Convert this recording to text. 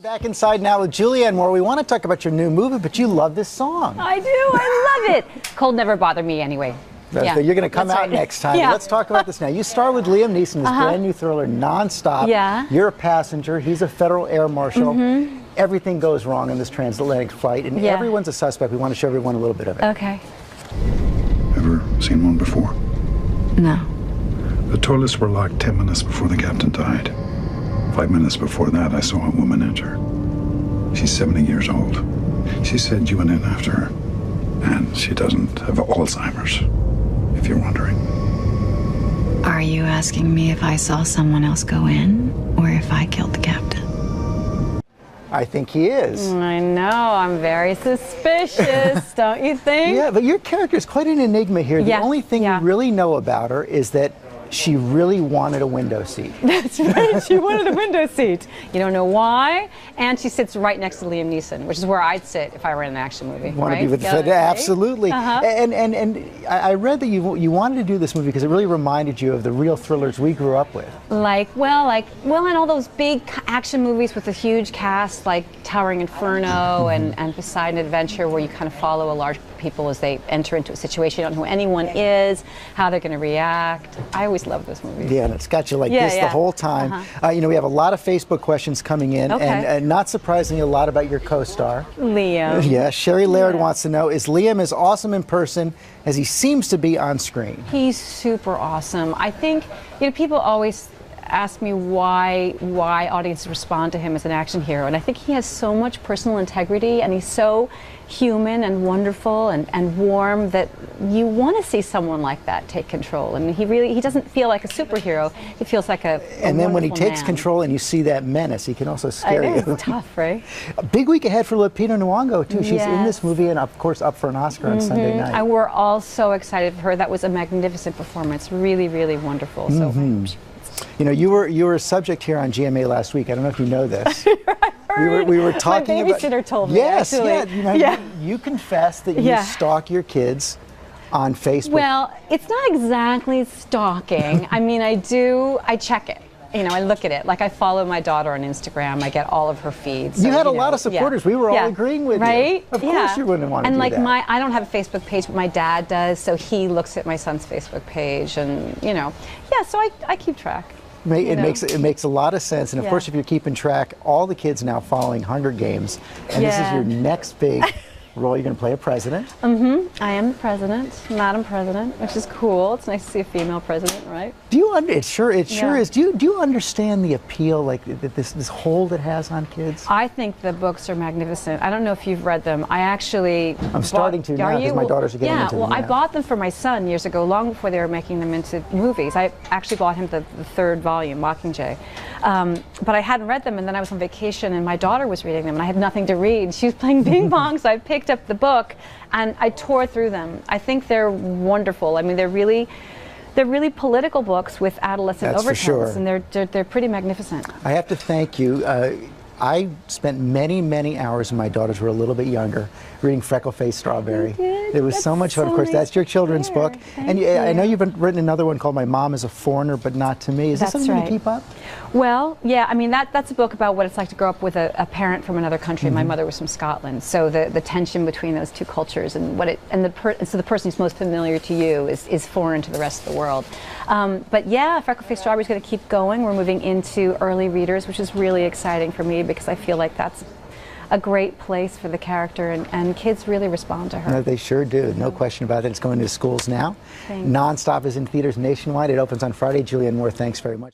Back inside now with Julianne Moore. We want to talk about your new movie, but you love this song. I do. I love it. Cold never bothered me anyway. Yeah. You're going to come out next time. Yeah. Let's talk about this now. You star with Liam Neeson in this brand new thriller, Nonstop. Yeah. You're a passenger. He's a federal air marshal. Everything goes wrong in this transatlantic flight, and everyone's a suspect. We want to show everyone a little bit of it. Okay. Ever seen one before? No. The toilets were locked 10 minutes before the captain died. 5 minutes before that, I saw a woman enter. She's 70 years old. She said you went in after her. And she doesn't have Alzheimer's, if you're wondering. Are you asking me if I saw someone else go in, or if I killed the captain? I think he is. I know. I'm very suspicious, don't you think? Yeah, but your character is quite an enigma here. The only thing you really know about her is that she really wanted a window seat. That's right. She wanted a window seat. You don't know why. And she sits right next to Liam Neeson, which is where I'd sit if I were in an action movie. Want to be with absolutely. And I read that you wanted to do this movie because it really reminded you of the real thrillers we grew up with. Like in all those big action movies with a huge cast, like Towering Inferno and Poseidon Adventure, where you kind of follow a large group of people as they enter into a situation. You don't know who anyone is, how they're going to react. I always love those movies. Yeah, and it's got you like this the whole time. You know, we have a lot of Facebook questions coming in, and not surprisingly, a lot about your co-star. Liam. Yeah, Sherry Laird wants to know, is Liam as awesome in person as he seems to be on screen? He's super awesome. I think, people always ask me why audiences respond to him as an action hero, and I think he has so much personal integrity, and he's so human and wonderful and warm that you want to see someone like that take control. I mean, he doesn't feel like a superhero. He feels like a And then when he takes man. control and you see that menace, he can also scare you. It's tough, right? A big week ahead for Lupita Nyong'o too. She's in this movie and of course up for an Oscar on Sunday night. And we're all so excited for her. That was a magnificent performance. Really, really wonderful. So. You know, you were a subject here on GMA last week. I don't know if you know this. we were talking about. My babysitter told me. Yes, actually. You confessed that you stalk your kids on Facebook. Well, it's not exactly stalking. I mean, I check it. I look at it. Like, I follow my daughter on Instagram. I get all of her feeds. So, you had a lot of supporters. We were all agreeing with you. Of course you wouldn't want to do that. And I don't have a Facebook page, but my dad does, so he looks at my son's Facebook page, and so I keep track. It makes a lot of sense, and of course, if you're keeping track, all the kids now following Hunger Games, and this is your next big role. You're going to play a president. I am the president, Madam President, which is cool. It's nice to see a female president, right? Do you it sure is. Do you understand the appeal, like this hold it has on kids? I think the books are magnificent. I don't know if you've read them. I'm starting to now because my daughters are getting into them. I bought them for my son years ago, long before they were making them into movies. I actually bought him the third volume, Mockingjay. But I hadn't read them, and then I was on vacation, and my daughter was reading them, and I had nothing to read. She was playing ping pong, so I picked up the book, and I tore through them. I think they're wonderful. I mean, they're really political books with adolescent overtones, and they're pretty magnificent. I have to thank you. I spent many hours when my daughters were a little bit younger reading Freckle-Faced Strawberry. It was so much fun. Of course, that's your children's book. And I know you've written another one called My Mom is a Foreigner, but Not to Me. Is that something to keep up? Well, yeah, I mean, that's a book about what it's like to grow up with a parent from another country. My mother was from Scotland, so the tension between those two cultures and so the person who's most familiar to you is foreign to the rest of the world. But yeah, Freckle-Faced Strawberry is going to keep going. We're moving into early readers, which is really exciting for me because I feel like that's a great place for the character, and kids really respond to her. No, they sure do. No question about it. It's going to schools now. Nonstop is in theaters nationwide. It opens on Friday. Julianne Moore, thanks very much.